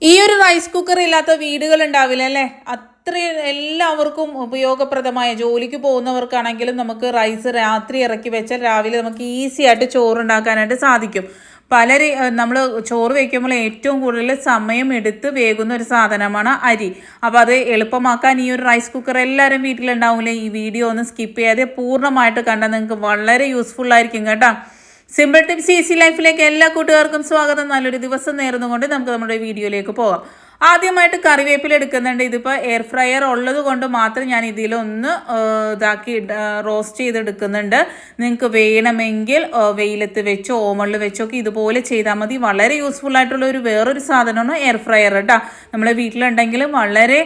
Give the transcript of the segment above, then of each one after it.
ഈ ഒരു rice cooker ഇല്ലാത്ത വീടുകൾ ഉണ്ടാവില്ല അല്ലേ? അത്രയും എല്ലാവർക്കും ഉപയോഗപ്രദമായ, ജോലിക്ക് പോകുന്നവർക്കാണെങ്കിലും നമുക്ക് റൈസ് രാത്രി ഇറക്കി വെച്ചാൽ രാവിലെ നമുക്ക് ഈസി ആയിട്ട് ചോറുണ്ടാക്കാനായിട്ട് സാധിക്കും. നമ്മൾ ചോറ് വയ്ക്കുമ്പോൾ ഏറ്റവും കൂടുതൽ സമയം എടുത്ത് വേകുന്ന ഒരു സാധനമാണ് അരി. അപ്പോൾ അത് എളുപ്പമാക്കാൻ ഈ ഒരു റൈസ് കുക്കർ എല്ലാവരും വീട്ടിലുണ്ടാവില്ലേ? ഈ വീഡിയോ ഒന്ന് സ്കിപ്പ് ചെയ്യാതെ പൂർണ്ണമായിട്ട് കണ്ടാൽ നിങ്ങൾക്ക് വളരെ യൂസ്ഫുൾ ആയിരിക്കും കേട്ടോ. സിമ്പിൾ ടിപ്സ് ഈസി ലൈഫിലേക്ക് എല്ലാ കൂട്ടുകാർക്കും സ്വാഗതം. നല്ലൊരു ദിവസം നേർന്നുകൊണ്ട് നമുക്ക് നമ്മുടെ വീഡിയോയിലേക്ക് പോകാം. ആദ്യമായിട്ട് കറിവേപ്പില എടുക്കുന്നുണ്ട്. ഇതിപ്പോൾ എയർ ഫ്രയർ ഉള്ളത് കൊണ്ട് മാത്രം ഞാൻ ഇതിലൊന്ന് റോസ്റ്റ് ചെയ്തെടുക്കുന്നുണ്ട്. നിങ്ങൾക്ക് വേണമെങ്കിൽ വെയിലത്ത് വെച്ചോ ഓവണിൽ വെച്ചോ ഒക്കെ ഇതുപോലെ ചെയ്താൽ മതി. വളരെ യൂസ്ഫുൾ ആയിട്ടുള്ള വേറൊരു സാധനമാണ് എയർ ഫ്രയർ കേട്ടോ. നമ്മളെ വീട്ടിലുണ്ടെങ്കിൽ വളരെ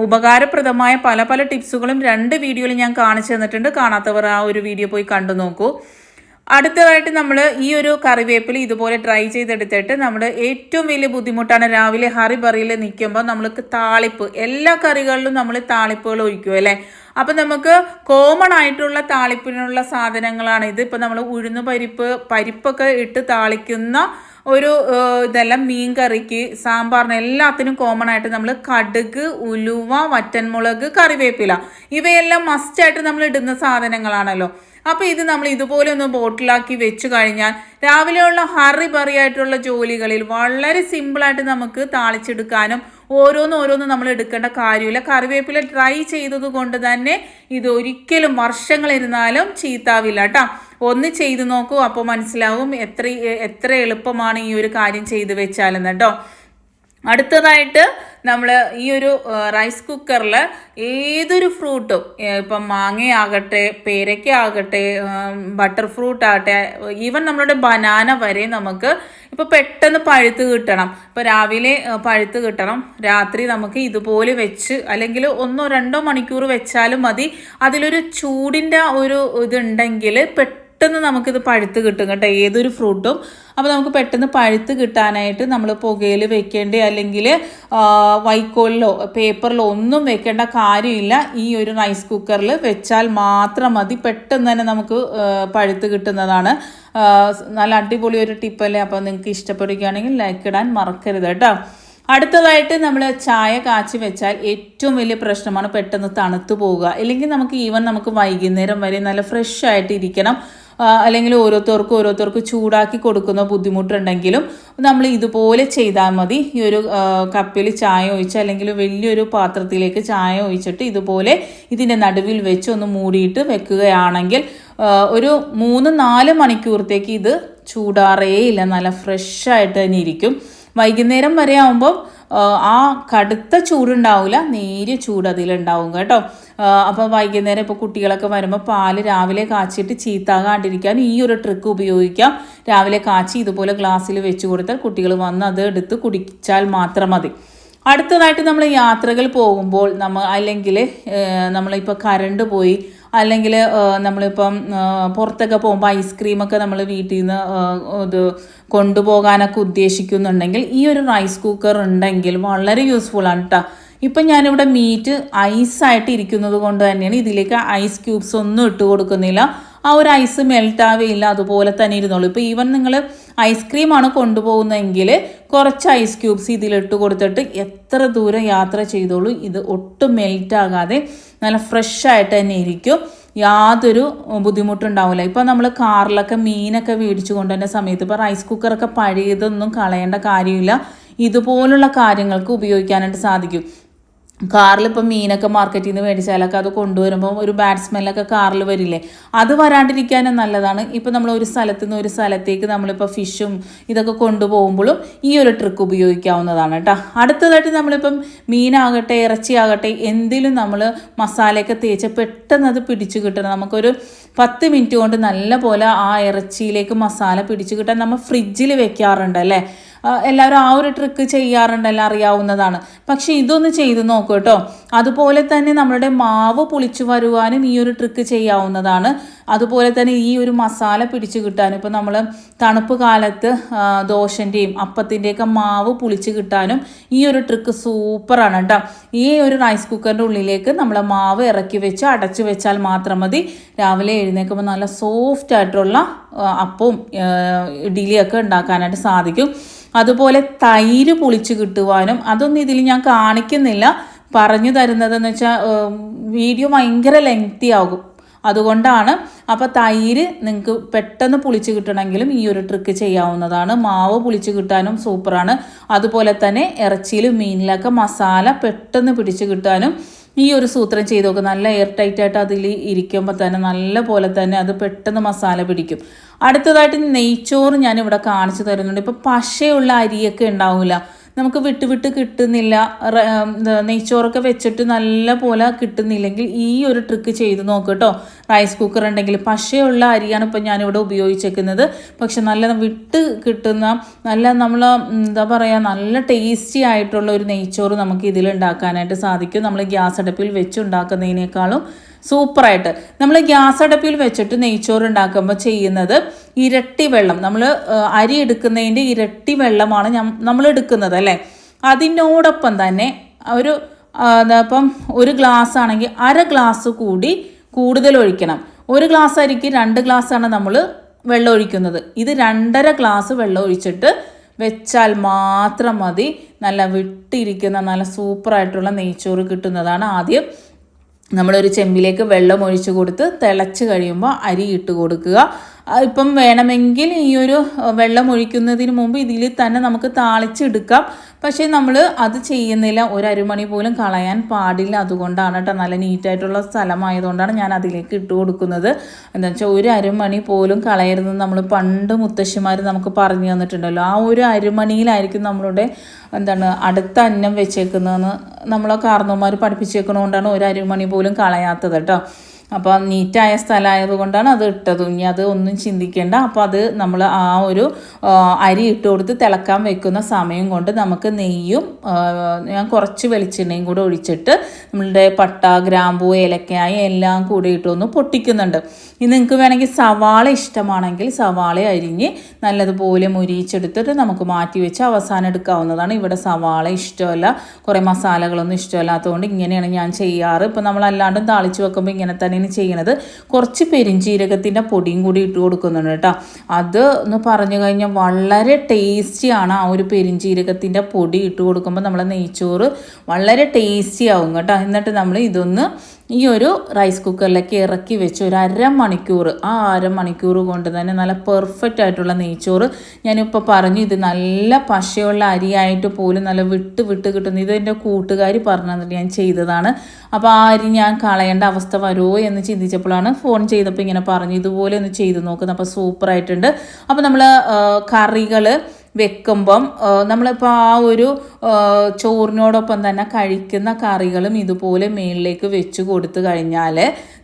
ഉപകാരപ്രദമായ പല പല ടിപ്സുകളും 2 വീഡിയോയിൽ ഞാൻ കാണിച്ചു തന്നിട്ടുണ്ട്. കാണാത്തവർ ആ ഒരു വീഡിയോ പോയി കണ്ടു നോക്കൂ. അടുത്തതായിട്ട് നമ്മൾ ഈ ഒരു കറിവേപ്പില ഇതുപോലെ ഡ്രൈ ചെയ്തെടുത്തിട്ട് നമ്മൾ ഏറ്റവും വലിയ ബുദ്ധിമുട്ടാണ് രാവിലെ ഹറിബറിയിൽ നിൽക്കുമ്പോൾ നമ്മൾക്ക് താളിപ്പ്, എല്ലാ കറികളിലും നമ്മൾ താളിപ്പുകൾ ഒഴിക്കും അല്ലേ? അപ്പം നമുക്ക് കോമൺ ആയിട്ടുള്ള താളിപ്പിനുള്ള സാധനങ്ങളാണ് ഇത്. ഇപ്പം നമ്മൾ ഉഴുന്ന് പരിപ്പൊക്കെ ഇട്ട് താളിക്കുന്ന ഇതെല്ലാം മീൻ കറിക്ക്, സാമ്പാറിന് എല്ലാത്തിനും കോമൺ ആയിട്ട് നമ്മൾ കടുക്, ഉലുവ, വറ്റൻമുളക്, കറിവേപ്പില ഇവയെല്ലാം മസ്റ്റായിട്ട് നമ്മൾ ഇടുന്ന സാധനങ്ങളാണല്ലോ. അപ്പോൾ ഇത് നമ്മൾ ഇതുപോലെ ഒന്ന് ബോട്ടിലാക്കി വെച്ച് കഴിഞ്ഞാൽ രാവിലെയുള്ള ഹറിബറിയായിട്ടുള്ള ജോലികളിൽ വളരെ സിമ്പിളായിട്ട് നമുക്ക് താളിച്ചെടുക്കാനും ഓരോന്ന് നമ്മൾ എടുക്കേണ്ട കാര്യമില്ല. കറിവേപ്പില ഡ്രൈ ചെയ്തത് കൊണ്ട് തന്നെ ഇത് ഒരിക്കലും വർഷങ്ങളിരുന്നാലും ചീത്താവില്ല കേട്ടോ. ഒന്ന് ചെയ്തു നോക്കൂ, അപ്പോൾ മനസ്സിലാവും എത്ര എളുപ്പമാണ് ഈ ഒരു കാര്യം ചെയ്തു വെച്ചാലെന്ന് കേട്ടോ. അടുത്തതായിട്ട് നമ്മൾ ഈ ഒരു റൈസ് കുക്കറിൽ ഏതൊരു ഫ്രൂട്ടും, ഇപ്പം മാങ്ങയാകട്ടെ, പേരയ്ക്ക ആകട്ടെ, ബട്ടർ ഫ്രൂട്ട് ആകട്ടെ, ഈവൻ നമ്മളുടെ ബനാന വരെ നമുക്ക് ഇപ്പോൾ പെട്ടെന്ന് പഴുത്ത് കിട്ടണം. ഇപ്പോൾ രാവിലെ പഴുത്ത് കിട്ടണം, രാത്രി നമുക്ക് ഇതുപോലെ വെച്ച് അല്ലെങ്കിൽ 1-2 മണിക്കൂർ വെച്ചാലും മതി. അതിലൊരു ചൂടിൻ്റെ ഇതുണ്ടെങ്കിൽ പെട്ടെന്ന് നമുക്കിത് പഴുത്ത് കിട്ടും കേട്ടോ, ഏതൊരു ഫ്രൂട്ടും. അപ്പോൾ നമുക്ക് പെട്ടെന്ന് പഴുത്ത് കിട്ടാനായിട്ട് നമ്മൾ പുകയിൽ വെക്കേണ്ട അല്ലെങ്കിൽ വൈക്കോലിലോ പേപ്പറിലോ ഒന്നും വെക്കേണ്ട കാര്യമില്ല. ഈ ഒരു റൈസ് കുക്കറിൽ വെച്ചാൽ മാത്രം മതി, പെട്ടെന്ന് തന്നെ നമുക്ക് പഴുത്ത് കിട്ടുന്നതാണ്. നല്ല അടിപൊളി ഒരു ടിപ്പല്ലേ. അപ്പോൾ നിങ്ങൾക്ക് ഇഷ്ടപ്പെടുകയാണെങ്കിൽ ലൈക്ക് ഇടാൻ മറക്കരുത് കേട്ടോ. അടുത്തതായിട്ട് നമ്മൾ ചായ കാച്ചി വെച്ചാൽ ഏറ്റവും വലിയ പ്രശ്നമാണ് പെട്ടെന്ന് തണുത്ത് പോവുക. അല്ലെങ്കിൽ നമുക്ക് വൈകുന്നേരം വരെ നല്ല ഫ്രഷ് ആയിട്ട് ഇരിക്കണം. അല്ലെങ്കിൽ ഓരോരുത്തർക്ക് ചൂടാക്കി കൊടുക്കുന്ന ബുദ്ധിമുട്ടുണ്ടെങ്കിലും നമ്മൾ ഇതുപോലെ ചെയ്താൽ മതി. ഈ ഒരു കപ്പിൽ ചായ ഒഴിച്ച് അല്ലെങ്കിൽ വലിയൊരു പാത്രത്തിലേക്ക് ചായ ഒഴിച്ചിട്ട് ഇതുപോലെ ഇതിൻ്റെ നടുവിൽ വെച്ച് ഒന്ന് മൂടിയിട്ട് വെക്കുകയാണെങ്കിൽ ഒരു 3-4 മണിക്കൂറത്തേക്ക് ഇത് ചൂടാറേ ഇല്ല, നല്ല ഫ്രഷായിട്ട് തന്നെ ഇരിക്കും. വൈകുന്നേരം വരെ ആകുമ്പം ആ കടുത്ത ചൂടുണ്ടാവില്ല, നേരിയ ചൂട് അതിലുണ്ടാവും കേട്ടോ. അപ്പോൾ വൈകുന്നേരം ഇപ്പോൾ കുട്ടികളൊക്കെ വരുമ്പോൾ പാല് രാവിലെ കാച്ചിട്ട് ചീത്താകാണ്ടിരിക്കാൻ ഈ ഒരു ട്രിക്ക് ഉപയോഗിക്കാം. രാവിലെ കാച്ചി ഇതുപോലെ ഗ്ലാസ്സിൽ വെച്ച് കൊടുത്താൽ കുട്ടികൾ വന്ന് അത് എടുത്ത് കുടിച്ചാൽ മാത്രം മതി. അടുത്തതായിട്ട് നമ്മൾ യാത്രകൾ പോകുമ്പോൾ അല്ലെങ്കിൽ നമ്മളിപ്പോൾ കറണ്ട് പോയി, അല്ലെങ്കിൽ നമ്മളിപ്പം പുറത്തൊക്കെ പോകുമ്പോൾ ഐസ്ക്രീമൊക്കെ നമ്മൾ വീട്ടിൽ നിന്ന് ഇത് കൊണ്ടുപോകാനൊക്കെ ഉദ്ദേശിക്കുന്നുണ്ടെങ്കിൽ ഈ ഒരു റൈസ് കുക്കർ ഉണ്ടെങ്കിൽ വളരെ യൂസ്ഫുള്ളാണ് കേട്ടോ. ഇപ്പം ഞാനിവിടെ മീറ്റ് ഐസായിട്ട് ഇരിക്കുന്നത് കൊണ്ട് തന്നെയാണ് ഇതിലേക്ക് ഐസ് ക്യൂബ്സ് ഒന്നും ഇട്ട് കൊടുക്കുന്നില്ല. ആ ഒരു ഐസ് മെൽട്ടാവേയില്ല, അതുപോലെ തന്നെ ഇരുന്നോളൂ. ഇപ്പോൾ ഈവൻ നിങ്ങൾ ഐസ്ക്രീമാണ് കൊണ്ടുപോകുന്നതെങ്കിൽ കുറച്ച് ഐസ് ക്യൂബ്സ് ഇതിലിട്ട് കൊടുത്തിട്ട് എത്ര ദൂരം യാത്ര ചെയ്തോളൂ, ഇത് ഒട്ടും മെൽറ്റാകാതെ നല്ല ഫ്രഷായിട്ട് തന്നെ ഇരിക്കും, യാതൊരു ബുദ്ധിമുട്ടുണ്ടാവില്ല. ഇപ്പോൾ നമ്മൾ കാറിലൊക്കെ മീനൊക്കെ മേടിച്ചു കൊണ്ടുവരുന്ന സമയത്ത് ഇപ്പോൾ റൈസ് കുക്കറൊക്കെ പഴയതൊന്നും കളയേണ്ട കാര്യമില്ല, ഇതുപോലുള്ള കാര്യങ്ങൾക്ക് ഉപയോഗിക്കാനായിട്ട് സാധിക്കും. കാറിലിപ്പം മീനൊക്കെ മാർക്കറ്റിൽ നിന്ന് മേടിച്ചാലൊക്കെ അത് കൊണ്ടുവരുമ്പോൾ ഒരു ബാഡ് സ്മെല്ലൊക്കെ കാറിൽ വരില്ലേ, അത് വരാണ്ടിരിക്കാനും നല്ലതാണ്. ഇപ്പം നമ്മൾ ഒരു സ്ഥലത്ത് നിന്ന് ഒരു സ്ഥലത്തേക്ക് നമ്മളിപ്പോൾ ഫിഷും ഇതൊക്കെ കൊണ്ടുപോകുമ്പോഴും ഈ ഒരു ട്രിക്ക് ഉപയോഗിക്കാവുന്നതാണ് കേട്ടോ. അടുത്തതായിട്ട് നമ്മളിപ്പം മീനാകട്ടെ ഇറച്ചിയാകട്ടെ എന്തിലും നമ്മൾ മസാലയൊക്കെ തേച്ച് പെട്ടെന്ന് അത് പിടിച്ച് കിട്ടണം. നമുക്കൊരു 10 മിനിറ്റ് കൊണ്ട് നല്ല പോലെ ആ ഇറച്ചിയിലേക്ക് മസാല പിടിച്ച് കിട്ടാൻ നമ്മൾ ഫ്രിഡ്ജിൽ വെക്കാറുണ്ട് അല്ലേ? എല്ലാവരും ആ ഒരു ട്രിക്ക് ചെയ്യാറുണ്ടല്ലോ, അറിയാവുന്നതാണ്. പക്ഷെ ഇതൊന്ന് ചെയ്ത് നോക്കൂ കേട്ടോ. അതുപോലെ തന്നെ നമ്മളുടെ മാവ് പുളിച്ചു വരുവാനും ഈ ഒരു ട്രിക്ക് ചെയ്യാവുന്നതാണ്. അതുപോലെ തന്നെ ഈ ഒരു മസാല പിടിച്ച് കിട്ടാനും ഇപ്പോൾ നമ്മൾ തണുപ്പ് കാലത്ത് ദോശൻ്റെയും അപ്പത്തിൻ്റെയൊക്കെ മാവ് പുളിച്ച് കിട്ടാനും ഈ ഒരു ട്രിക്ക് സൂപ്പറാണ് കേട്ടോ. ഈ ഒരു റൈസ് കുക്കറിൻ്റെ ഉള്ളിലേക്ക് നമ്മൾ മാവ് ഇറക്കി വെച്ച് അടച്ചു വെച്ചാൽ മാത്രം മതി. രാവിലെ എഴുന്നേൽക്കുമ്പോൾ നല്ല സോഫ്റ്റ് ആയിട്ടുള്ള അപ്പവും ഇഡ്ഡലിയൊക്കെ ഉണ്ടാക്കാനായിട്ട് സാധിക്കും. അതുപോലെ തൈര് പുളിച്ച് കിട്ടുവാനും, അതൊന്നും ഇതിൽ ഞാൻ കാണിക്കുന്നില്ല, പറഞ്ഞു തരുന്നതെന്ന് വെച്ചാൽ വീഡിയോ ഭയങ്കര ലെങ്തി ആകും, അതുകൊണ്ടാണ്. അപ്പോൾ തൈര് നിങ്ങൾക്ക് പെട്ടെന്ന് പുളിച്ച് കിട്ടണമെങ്കിലും ഈ ഒരു ട്രിക്ക് ചെയ്യാവുന്നതാണ്. മാവ് പുളിച്ച് കിട്ടാനും സൂപ്പറാണ്. അതുപോലെ തന്നെ ഇറച്ചിയിലും മീനിലൊക്കെ മസാല പെട്ടെന്ന് പിടിച്ച് കിട്ടാനും ഈ ഒരു സൂത്രം ചെയ്ത് നോക്കുക. നല്ല എയർ ടൈറ്റായിട്ട് അതിൽ ഇരിക്കുമ്പോൾ തന്നെ നല്ല പോലെ തന്നെ അത് പെട്ടെന്ന് മസാല പിടിക്കും. അടുത്തതായിട്ട് നെയ്ച്ചോറ് ഞാനിവിടെ കാണിച്ചു തരുന്നുണ്ട്. ഇപ്പോൾ പശയുള്ള അരിയൊക്കെ ഉണ്ടാവില്ല, നമുക്ക് വിട്ട് കിട്ടുന്നില്ല, നെയ്ച്ചോറൊക്കെ വെച്ചിട്ട് നല്ല പോലെ കിട്ടുന്നില്ലെങ്കിൽ ഈ ഒരു ട്രിക്ക് ചെയ്ത് നോക്കുക കേട്ടോ. റൈസ് കുക്കർ ഉണ്ടെങ്കിൽ പശയുള്ള അരിയാണ് ഇപ്പം ഞാനിവിടെ ഉപയോഗിച്ചേക്കുന്നത്. പക്ഷെ നല്ല വിട്ട് കിട്ടുന്ന നല്ല നമ്മൾ എന്താ പറയുക നല്ല ടേസ്റ്റി ആയിട്ടുള്ള ഒരു നെയ്ച്ചോറ് നമുക്ക് ഇതിലുണ്ടാക്കാനായിട്ട് സാധിക്കും. നമ്മൾ ഗ്യാസ് അടുപ്പിൽ വെച്ചുണ്ടാക്കുന്നതിനേക്കാളും സൂപ്പറായിട്ട്. നമ്മൾ ഗ്യാസ് അടുപ്പിൽ വെച്ചിട്ട് നെയ്ച്ചോറ് ഉണ്ടാക്കുമ്പോൾ ചെയ്യുന്നത് ഇരട്ടി വെള്ളം, നമ്മൾ അരി എടുക്കുന്നതിൻ്റെ ഇരട്ടി വെള്ളമാണ് നമ്മൾ എടുക്കുന്നത് അല്ലേ. അതിനോടൊപ്പം തന്നെ ഇപ്പം ഒരു ഗ്ലാസ് ആണെങ്കിൽ അര ഗ്ലാസ് കൂടി കൂടുതൽ ഒഴിക്കണം. ഒരു ഗ്ലാസ് അരിക്ക് 2 ഗ്ലാസ്സാണ് നമ്മൾ വെള്ളം ഒഴിക്കുന്നത്. ഇത് 2.5 ഗ്ലാസ് വെള്ളം ഒഴിച്ചിട്ട് വെച്ചാൽ മാത്രം മതി. നല്ല വിട്ടിരിക്കുന്ന നല്ല സൂപ്പറായിട്ടുള്ള നെയ്ച്ചോറ് കിട്ടുന്നതാണ്. ആദ്യം നമ്മളൊരു ചെമ്പിലേക്ക് വെള്ളം ഒഴിച്ച് കൊടുത്ത് തിളച്ച് കഴിയുമ്പോൾ അരി ഇട്ട് കൊടുക്കുക. ഇപ്പം വേണമെങ്കിൽ ഈ ഒരു വെള്ളം ഒഴിക്കുന്നതിന് മുമ്പ് ഇതിൽ തന്നെ നമുക്ക് താളിച്ചെടുക്കാം. പക്ഷേ നമ്മൾ അത് ചെയ്യുന്നില്ല, ഒരു അരമണി പോലും കളയാൻ പാടില്ല. അതുകൊണ്ടാണ് കേട്ടോ, നല്ല നീറ്റായിട്ടുള്ള സ്ഥലമായതുകൊണ്ടാണ് ഞാൻ അതിലേക്ക് ഇട്ട് കൊടുക്കുന്നത്. എന്താ വെച്ചാൽ ഒരു അരമണി പോലും കളയരുതെന്ന് നമ്മൾ പണ്ട് മുത്തശ്ശിമാർ നമുക്ക് പറഞ്ഞു തന്നിട്ടുണ്ടല്ലോ. ആ ഒരു അരമണിയിലായിരിക്കും നമ്മളുടെ അടുത്ത അന്നം വെച്ചേക്കുന്നതെന്ന് നമ്മളെ കാർന്നോന്മാർ പഠിപ്പിച്ചേക്കുന്നതുകൊണ്ടാണ് ഒരു അരമണി പോലും കളയാത്തത് കേട്ടോ. അപ്പോൾ നീറ്റായ സ്ഥലമായതുകൊണ്ടാണ് അത് ഇട്ടത്. ഇനി അത് ഒന്നും ചിന്തിക്കേണ്ട. അപ്പോൾ അത് നമ്മൾ ആ ഒരു അരി ഇട്ട് കൊടുത്ത് തിളക്കാൻ വെക്കുന്ന സമയം കൊണ്ട് നമുക്ക് നെയ്യും ഞാൻ കുറച്ച് വെളിച്ചെണ്ണയും കൂടെ ഒഴിച്ചിട്ട് നമ്മളുടെ പട്ട, ഗ്രാമ്പൂ, ഏലക്കായ എല്ലാം കൂടി ഇട്ടൊന്ന് പൊട്ടിക്കുന്നുണ്ട്. ഇനി നിങ്ങൾക്ക് വേണമെങ്കിൽ സവാള ഇഷ്ടമാണെങ്കിൽ സവാള അരിഞ്ഞ് നല്ലതുപോലെ മുരിച്ചെടുത്തിട്ട് നമുക്ക് മാറ്റി വെച്ച് അവസാനം എടുക്കാവുന്നതാണ്. ഇവിടെ സവാള ഇഷ്ടമല്ല, കുറേ മസാലകളൊന്നും ഇഷ്ടമല്ലാത്തതുകൊണ്ട് ഇങ്ങനെയാണ് ഞാൻ ചെയ്യാറ്. ഇപ്പോൾ നമ്മളല്ലാണ്ടും താളിച്ച് വെക്കുമ്പോൾ ഇങ്ങനെ തന്നെയാണ് ചെയ്യണത്. കുറച്ച് പെരിഞ്ജീരകത്തിൻ്റെ പൊടിയും കൂടി ഇട്ട് കൊടുക്കുന്നുണ്ട് കേട്ടോ. അത് എന്ന് പറഞ്ഞു കഴിഞ്ഞാൽ വളരെ ടേസ്റ്റിയാണ്. ആ ഒരു പെരിഞ്ജീരകത്തിൻ്റെ പൊടി ഇട്ട് കൊടുക്കുമ്പോൾ നമ്മളെ നെയ്ച്ചോറ് വളരെ ടേസ്റ്റി ആവും കേട്ടോ. എന്നിട്ട് നമ്മൾ ഇതൊന്ന് ഈ ഒരു റൈസ് കുക്കറിലേക്ക് ഇറക്കി വെച്ച് ഒരു അരമണിക്കൂർ, ആ അരമണിക്കൂർ കൊണ്ട് തന്നെ നല്ല പെർഫെക്റ്റ് ആയിട്ടുള്ള നെയ്ച്ചോറ്. ഞാനിപ്പോൾ പറഞ്ഞു ഇത് നല്ല പശയുള്ള അരിയായിട്ട് പോലും നല്ല വിട്ട് കിട്ടുന്നു. ഇത് എൻ്റെ കൂട്ടുകാരി പറഞ്ഞു തന്നിട്ട് ഞാൻ ചെയ്തതാണ്. അപ്പോൾ ആ അരി ഞാൻ കളയേണ്ട അവസ്ഥ വരുമോ എന്ന് ചിന്തിച്ചപ്പോഴാണ് ഫോൺ ചെയ്തപ്പോൾ ഇങ്ങനെ പറഞ്ഞു ഇതുപോലെ ഒന്ന് ചെയ്ത് നോക്കുന്നത്. അപ്പോൾ സൂപ്പറായിട്ടുണ്ട്. അപ്പോൾ നമ്മൾ കറികൾ വെക്കുമ്പം നമ്മളിപ്പോൾ ആ ഒരു ചോറിനോടൊപ്പം തന്നെ കഴിക്കുന്ന കറികളും ഇതുപോലെ മേളിലേക്ക് വെച്ച് കൊടുത്തു കഴിഞ്ഞാൽ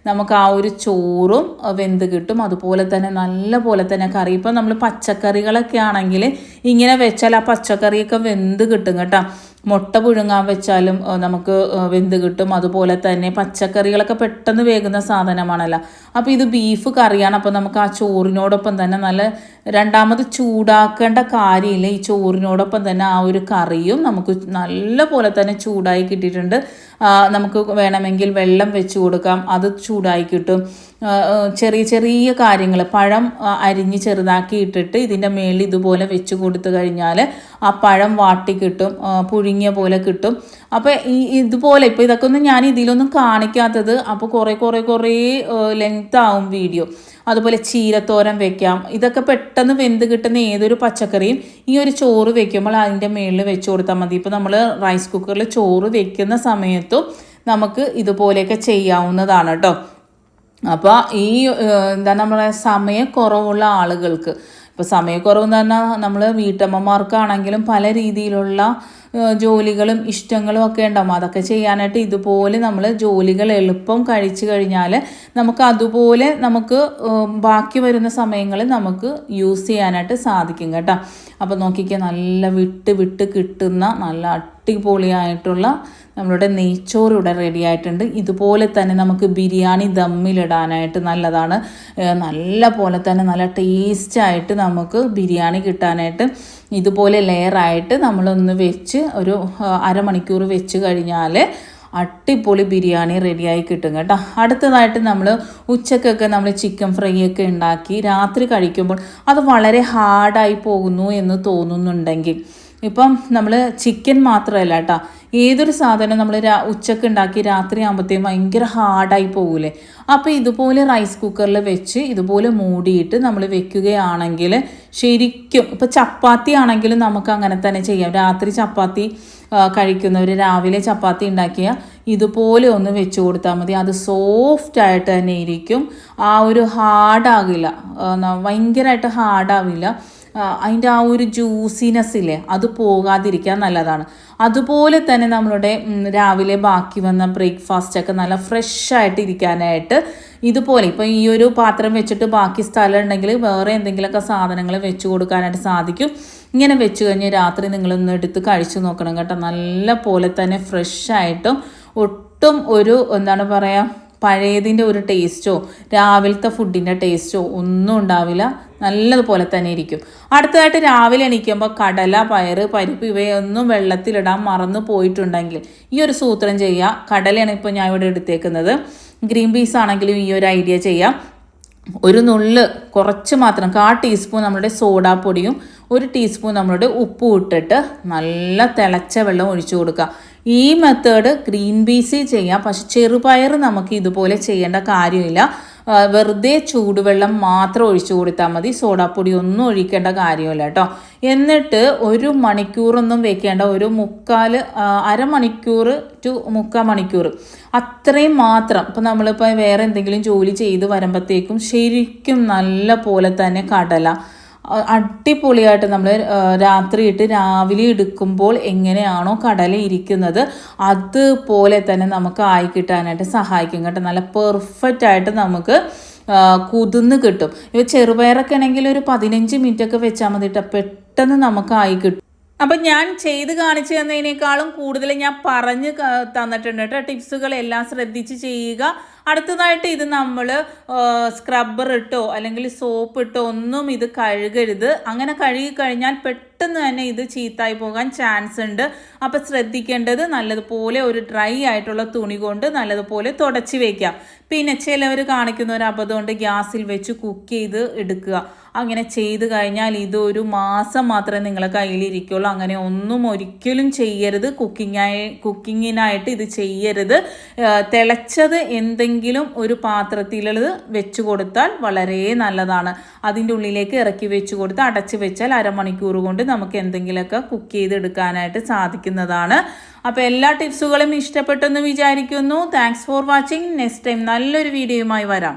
നമുക്ക് ആ ഒരു ചോറും വെന്ത് കിട്ടും. അതുപോലെ തന്നെ നല്ല പോലെ തന്നെ കറി. ഇപ്പം നമ്മൾ പച്ചക്കറികളൊക്കെ ആണെങ്കിൽ ഇങ്ങനെ വെച്ചാൽ ആ പച്ചക്കറിയൊക്കെ വെന്ത് കിട്ടും കേട്ടോ. മുട്ട പുഴുങ്ങാൻ വെച്ചാലും നമുക്ക് വെന്ത് കിട്ടും. അതുപോലെ തന്നെ പച്ചക്കറികളൊക്കെ പെട്ടെന്ന് വേകുന്ന സാധനമാണല്ലോ. അപ്പോൾ ഇത് ബീഫ് കറിയാണ്. അപ്പോൾ നമുക്ക് ആ ചോറിനോടൊപ്പം തന്നെ നല്ല രണ്ടാമത് ചൂടാക്കേണ്ട കാര്യമില്ല. ഈ ചോറിനോടൊപ്പം തന്നെ ആ ഒരു കറിയും നമുക്ക് നല്ല പോലെ തന്നെ ചൂടായി കിട്ടിയിട്ടുണ്ട്. നമുക്ക് വേണമെങ്കിൽ വെള്ളം വെച്ച് കൊടുക്കാം, അത് ചൂടായി കിട്ടും. ചെറിയ കാര്യങ്ങൾ പഴം അരിഞ്ഞ് ചെറുതാക്കി ഇട്ടിട്ട് ഇതിൻ്റെ മേളിൽ ഇതുപോലെ വെച്ച് കൊടുത്തു കഴിഞ്ഞാൽ ആ പഴം വാട്ടി കിട്ടും, പുഴുങ്ങിയ പോലെ കിട്ടും. അപ്പോൾ ഇതുപോലെ ഇപ്പോൾ ഇതൊക്കെ ഒന്നും ഞാൻ ഇതിലൊന്നും കാണിക്കാത്തത്. അപ്പോൾ കുറേ ലെങ്ത് ആവും വീഡിയോ. അതുപോലെ ചീരത്തോരൻ വെക്കാം. ഇതൊക്കെ പെട്ടെന്ന് വെന്ത് കിട്ടുന്ന ഏതൊരു പച്ചക്കറിയും ഈ ഒരു ചോറ് വെക്കുമ്പോൾ അതിൻ്റെ മേളിൽ വെച്ച് കൊടുത്താൽ മതി. ഇപ്പോൾ നമ്മൾ റൈസ് കുക്കറിൽ ചോറ് വെക്കുന്ന സമയത്തും നമുക്ക് ഇതുപോലെയൊക്കെ ചെയ്യാവുന്നതാണ് കേട്ടോ. അപ്പോൾ ഈ നമ്മളെ സമയക്കുറവുള്ള ആളുകൾക്ക്, ഇപ്പോൾ സമയക്കുറവെന്ന് പറഞ്ഞാൽ നമ്മൾ വീട്ടമ്മമാർക്കാണെങ്കിലും പല രീതിയിലുള്ള ജോലികളും ഇഷ്ടങ്ങളും ഒക്കെ ഉണ്ടാകും. അതൊക്കെ ചെയ്യാനായിട്ട് ഇതുപോലെ നമ്മൾ ജോലികൾ എളുപ്പം കഴിച്ചു കഴിഞ്ഞാൽ നമുക്ക് അതുപോലെ നമുക്ക് ബാക്കി വരുന്ന സമയങ്ങളിൽ നമുക്ക് യൂസ് ചെയ്യാനായിട്ട് സാധിക്കും കേട്ടോ. അപ്പോൾ നോക്കിക്കുക, നല്ല വിട്ട് കിട്ടുന്ന നല്ല അടിപൊളിയായിട്ടുള്ള നമ്മളുടെ നെയ്ച്ചോറ് ഇവിടെ റെഡി ആയിട്ടുണ്ട്. ഇതുപോലെ തന്നെ നമുക്ക് ബിരിയാണി ദമ്മിലിടാനായിട്ട് നല്ലതാണ്. നല്ല പോലെ തന്നെ നല്ല ടേസ്റ്റായിട്ട് നമുക്ക് ബിരിയാണി കിട്ടാനായിട്ട് ഇതുപോലെ ലെയറായിട്ട് നമ്മളൊന്ന് വെച്ച് ഒരു അരമണിക്കൂർ വെച്ച് കഴിഞ്ഞാൽ അടിപൊളി ബിരിയാണി റെഡിയായി കിട്ടും കേട്ടോ. അടുത്തതായിട്ട് നമ്മൾ ഉച്ചക്കൊക്കെ നമ്മൾ ചിക്കൻ ഫ്രൈ ഒക്കെ ഉണ്ടാക്കി രാത്രി കഴിക്കുമ്പോൾ അത് വളരെ ഹാർഡായി പോകുന്നു എന്ന് തോന്നുന്നുണ്ടെങ്കിൽ, ഇപ്പം നമ്മൾ ചിക്കൻ മാത്രമല്ല കേട്ടോ, ഏതൊരു സാധനം നമ്മൾ ഉച്ചക്ക് ഉണ്ടാക്കി രാത്രി ആകുമ്പോഴത്തേക്കും ഭയങ്കര ഹാർഡായി പോകൂലേ. അപ്പോൾ ഇതുപോലെ റൈസ് കുക്കറിൽ വെച്ച് ഇതുപോലെ മൂടിയിട്ട് നമ്മൾ വെക്കുകയാണെങ്കിൽ ശരിക്കും, ഇപ്പോൾ ചപ്പാത്തി ആണെങ്കിലും നമുക്ക് അങ്ങനെ തന്നെ ചെയ്യാം. രാത്രി ചപ്പാത്തി കഴിക്കുന്നവർ രാവിലെ ചപ്പാത്തി ഉണ്ടാക്കിയാൽ ഇതുപോലെ ഒന്ന് വെച്ച് കൊടുത്താൽ മതി. അത് സോഫ്റ്റായിട്ട് തന്നെ ഇരിക്കും. ആ ഒരു ഹാർഡാകില്ല, ഭയങ്കരമായിട്ട് ഹാർഡാവില്ല. അതിൻ്റെ ആ ഒരു ജ്യൂസിനെസ് ഇല്ലേ, അത് പോകാതിരിക്കാൻ നല്ലതാണ്. അതുപോലെ തന്നെ നമ്മളുടെ രാവിലെ ബാക്കി വന്ന ബ്രേക്ക്ഫാസ്റ്റൊക്കെ നല്ല ഫ്രഷായിട്ട് ഇരിക്കാനായിട്ട് ഇതുപോലെ ഇപ്പോൾ ഈ ഒരു പാത്രം വെച്ചിട്ട് ബാക്കി സ്ഥലം ഉണ്ടെങ്കിൽ വേറെ എന്തെങ്കിലുമൊക്കെ സാധനങ്ങൾ വെച്ച് കൊടുക്കാനായിട്ട് സാധിക്കും. ഇങ്ങനെ വെച്ച് കഴിഞ്ഞ് രാത്രി നിങ്ങളൊന്ന് എടുത്ത് കഴിച്ചു നോക്കണം കേട്ടോ. നല്ല പോലെ തന്നെ ഫ്രഷായിട്ടും ഒട്ടും ഒരു എന്താണ് പറയുക പഴയതിൻ്റെ ഒരു ടേസ്റ്റോ രാവിലത്തെ ഫുഡിൻ്റെ ടേസ്റ്റോ ഒന്നും ഉണ്ടാവില്ല. നല്ലതുപോലെ തന്നെ ഇരിക്കും. അടുത്തതായിട്ട് രാവിലെ എണീക്കുമ്പോൾ കടല, പയറ്, പരിപ്പ് ഇവയൊന്നും വെള്ളത്തിലിടാൻ മറന്നു പോയിട്ടുണ്ടെങ്കിൽ ഈ ഒരു സൂത്രം ചെയ്യുക. കടലയാണ് ഇപ്പോൾ ഞാൻ ഇവിടെ എടുത്തേക്കുന്നത്. ഗ്രീൻ പീസ് ആണെങ്കിലും ഈ ഒരു ഐഡിയ ചെയ്യാം. ഒരു നുള്ള് കുറച്ച് മാത്രം 1/4 ടീസ്പൂൺ നമ്മുടെ സോഡാപ്പൊടിയും 1 ടീസ്പൂൺ നമ്മളുടെ ഉപ്പും ഇട്ടിട്ട് നല്ല തിളച്ച വെള്ളം ഒഴിച്ചു കൊടുക്കുക. ഈ മെത്തേഡ് ഗ്രീൻ പീസ് ചെയ്യാം. പക്ഷെ ചെറുപയർ നമുക്ക് ഇതുപോലെ ചെയ്യേണ്ട കാര്യമില്ല. വെറുതെ ചൂടുവെള്ളം മാത്രം ഒഴിച്ചു കൊടുത്താൽ മതി. സോഡാപ്പൊടി ഒന്നും ഒഴിക്കേണ്ട കാര്യമില്ല കേട്ടോ. എന്നിട്ട് 1 മണിക്കൂറൊന്നും വെക്കേണ്ട, ഒരു അരമണിക്കൂർ ടു 3/4 മണിക്കൂർ അത്രയും മാത്രം. ഇപ്പം നമ്മളിപ്പോൾ വേറെ എന്തെങ്കിലും ജോലി ചെയ്ത് വരുമ്പോഴത്തേക്കും ശരിക്കും നല്ല പോലെ തന്നെ കടല അടിപൊളിയായിട്ട് നമ്മൾ രാത്രി ഇട്ട് രാവിലെ എടുക്കുമ്പോൾ എങ്ങനെയാണോ കടല ഇരിക്കുന്നത് അതുപോലെ തന്നെ നമുക്ക് ആയി കിട്ടാനായിട്ട് സഹായിക്കും കേട്ടോ. നല്ല പെർഫെക്റ്റ് ആയിട്ട് നമുക്ക് കുതിർന്ന് കിട്ടും. ഇവ ചെറുപയറൊക്കെ ആണെങ്കിൽ ഒരു 15 മിനിറ്റൊക്കെ വെച്ചാൽ മതി കേട്ടോ, പെട്ടെന്ന് നമുക്ക് ആയി കിട്ടും. അപ്പം ഞാൻ ചെയ്ത് കാണിച്ചു തന്നതിനേക്കാളും കൂടുതൽ ഞാൻ പറഞ്ഞ് തന്നിട്ടുണ്ട് കേട്ടോ. ടിപ്സുകളെല്ലാം ശ്രദ്ധിച്ച് ചെയ്യുക. അടുത്തതായിട്ട് ഇത് നമ്മൾ സ്ക്രബ്ബർ ഇട്ടോ അല്ലെങ്കിൽ സോപ്പ് ഇട്ടോ ഒന്നും ഇത് കഴുകരുത്. അങ്ങനെ കഴുകി കഴിഞ്ഞാൽ പെട്ടെന്ന് തന്നെ ഇത് ചീത്തായി പോകാൻ ചാൻസ് ഉണ്ട്. അപ്പം ശ്രദ്ധിക്കേണ്ടത് നല്ലതുപോലെ ഒരു ഡ്രൈ ആയിട്ടുള്ള തുണി കൊണ്ട് നല്ലതുപോലെ തുടച്ച് വയ്ക്കാം. പിന്നെ ചിലവർ കാണിക്കുന്ന ഒരു അബദ്ധമുണ്ട്, ഗ്യാസിൽ വെച്ച് കുക്ക് ചെയ്ത് എടുക്കുക. അങ്ങനെ ചെയ്ത് കഴിഞ്ഞാൽ ഇത് 1 മാസം മാത്രമേ നിങ്ങളെ കയ്യിലിരിക്കുള്ളൂ. അങ്ങനെ ഒന്നും ഒരിക്കലും ചെയ്യരുത്. കുക്കിങ്ങിനായിട്ട് ഇത് ചെയ്യരുത്. തിളച്ചത് എന്തെങ്കിലും ഒരു പാത്രത്തിലുള്ളത് വെച്ച് കൊടുത്താൽ വളരെ നല്ലതാണ്. അതിൻ്റെ ഉള്ളിലേക്ക് ഇറക്കി വെച്ച് കൊടുത്ത് അടച്ച് വെച്ചാൽ അരമണിക്കൂർ കൊണ്ട് നമുക്ക് എന്തെങ്കിലുമൊക്കെ കുക്ക് ചെയ്തെടുക്കാനായിട്ട് സാധിക്കുന്നതാണ്. അപ്പോൾ എല്ലാ ടിപ്സുകളും ഇഷ്ടപ്പെട്ടെന്ന് വിചാരിക്കുന്നു. Thanks for watching. Next time നല്ലൊരു വീഡിയോയുമായി വരാം.